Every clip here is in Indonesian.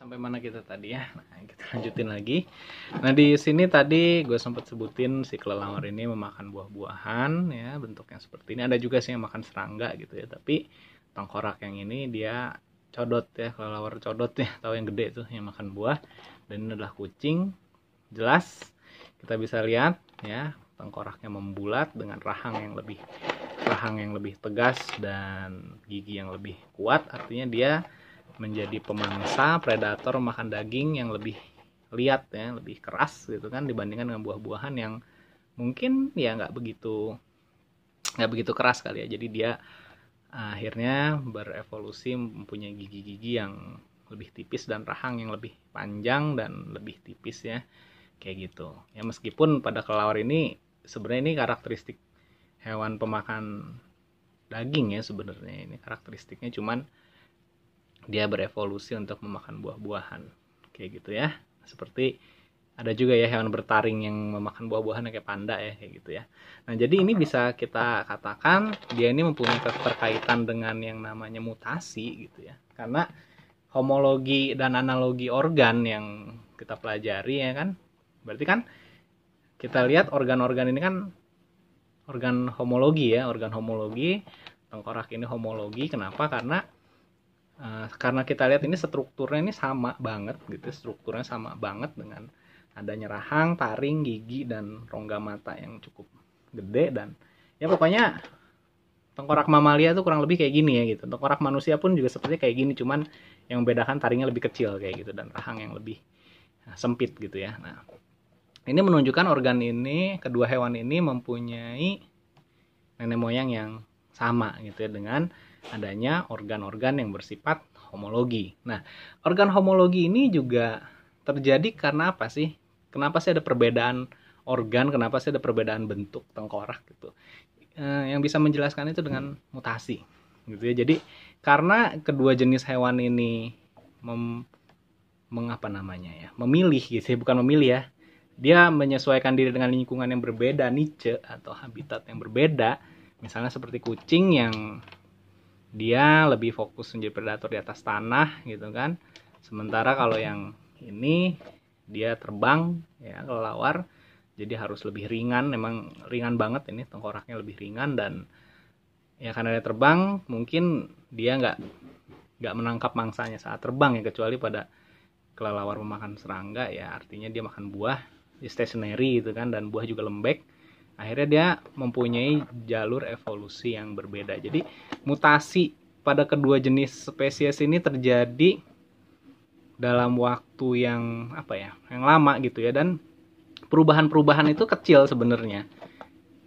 Sampai mana kita tadi ya? Nah, kita lanjutin lagi. Nah, di sini tadi gue sempat sebutin si kelelawar ini memakan buah-buahan ya, bentuknya seperti ini. Ada juga sih yang makan serangga gitu ya, tapi tengkorak yang ini dia codot ya, kelelawar codot ya, tahu yang gede tuh yang makan buah. Dan ini adalah kucing. Jelas kita bisa lihat ya, tengkoraknya membulat dengan rahang yang lebih tegas dan gigi yang lebih kuat, artinya dia menjadi pemangsa predator makan daging yang lebih liat ya, lebih keras gitu kan, dibandingkan dengan buah-buahan yang mungkin ya nggak begitu keras kali ya. Jadi dia akhirnya berevolusi mempunyai gigi-gigi yang lebih tipis dan rahang yang lebih panjang dan lebih tipis ya, kayak gitu ya. Meskipun pada kelelawar ini sebenarnya ini karakteristik hewan pemakan daging ya, sebenarnya ini karakteristiknya, cuman dia berevolusi untuk memakan buah-buahan kayak gitu ya. Seperti ada juga ya hewan bertaring yang memakan buah-buahan kayak panda ya, kayak gitu ya. Nah, jadi ini bisa kita katakan dia ini mempunyai keterkaitan dengan yang namanya mutasi gitu ya. Karena homologi dan analogi organ yang kita pelajari ya kan, berarti kan kita lihat organ-organ ini kan organ homologi ya, organ homologi. Tengkorak ini homologi. Kenapa? Karena kita lihat ini strukturnya ini sama banget gitu, strukturnya sama banget dengan adanya rahang, taring, gigi, dan rongga mata yang cukup gede. Dan ya pokoknya tengkorak mamalia tuh kurang lebih kayak gini ya gitu. Tengkorak manusia pun juga sepertinya kayak gini, cuman yang membedakan taringnya lebih kecil kayak gitu dan rahang yang lebih sempit gitu ya. Nah, ini menunjukkan organ ini, kedua hewan ini mempunyai nenek moyang yang sama gitu ya, dengan adanya organ-organ yang bersifat homologi. Nah, organ homologi ini juga terjadi karena apa sih? Kenapa sih ada perbedaan organ? Kenapa sih ada perbedaan bentuk tengkorak gitu? Yang bisa menjelaskan itu dengan mutasi gitu ya. Jadi karena kedua jenis hewan ini memilih gitu ya, bukan memilih ya. Dia menyesuaikan diri dengan lingkungan yang berbeda, niche atau habitat yang berbeda. Misalnya seperti kucing yang dia lebih fokus menjadi predator di atas tanah gitu kan. Sementara kalau yang ini dia terbang ya, kelelawar, jadi harus lebih ringan. Memang ringan banget ini, tengkoraknya lebih ringan. Dan ya karena dia terbang, mungkin dia nggak menangkap mangsanya saat terbang ya, kecuali pada kelelawar memakan serangga ya, artinya dia makan buah, dia stationary gitu kan, dan buah juga lembek. Akhirnya dia mempunyai jalur evolusi yang berbeda. Jadi mutasi pada kedua jenis spesies ini terjadi dalam waktu yang yang lama gitu ya. Dan perubahan-perubahan itu kecil sebenarnya.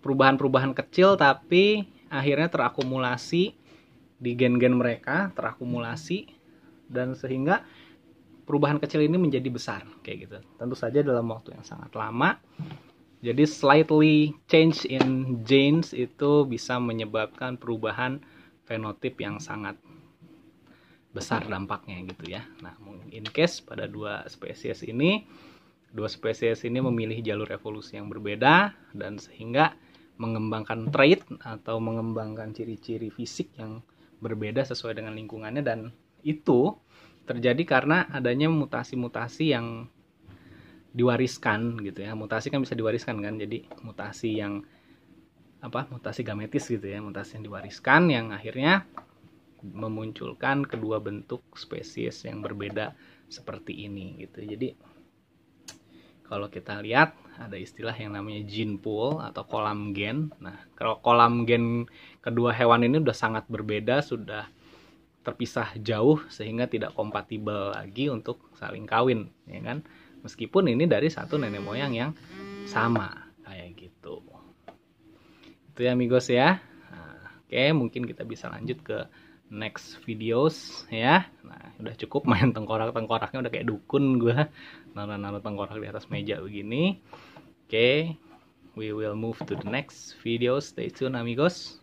Perubahan-perubahan kecil tapi akhirnya terakumulasi di gen-gen mereka, terakumulasi, dan sehingga perubahan kecil ini menjadi besar kayak gitu. Tentu saja dalam waktu yang sangat lama. Jadi slightly change in genes itu bisa menyebabkan perubahan fenotip yang sangat besar dampaknya gitu ya. Nah, in case pada dua spesies ini memilih jalur evolusi yang berbeda, dan sehingga mengembangkan trait atau mengembangkan ciri-ciri fisik yang berbeda sesuai dengan lingkungannya. Dan itu terjadi karena adanya mutasi-mutasi yang diwariskan gitu ya. Mutasi kan bisa diwariskan kan, jadi mutasi gametis gitu ya, mutasi yang diwariskan yang akhirnya memunculkan kedua bentuk spesies yang berbeda seperti ini gitu. Jadi kalau kita lihat ada istilah yang namanya gene pool atau kolam gen. Nah, kalau kolam gen kedua hewan ini udah sangat berbeda, sudah terpisah jauh sehingga tidak kompatibel lagi untuk saling kawin ya kan. Meskipun ini dari satu nenek moyang yang sama kayak gitu. Itu ya amigos ya. Nah, oke, mungkin kita bisa lanjut ke next videos ya. Nah, udah cukup main tengkoraknya udah kayak dukun gue. Naruh tengkorak di atas meja begini. Oke, we will move to the next video. Stay tuned amigos.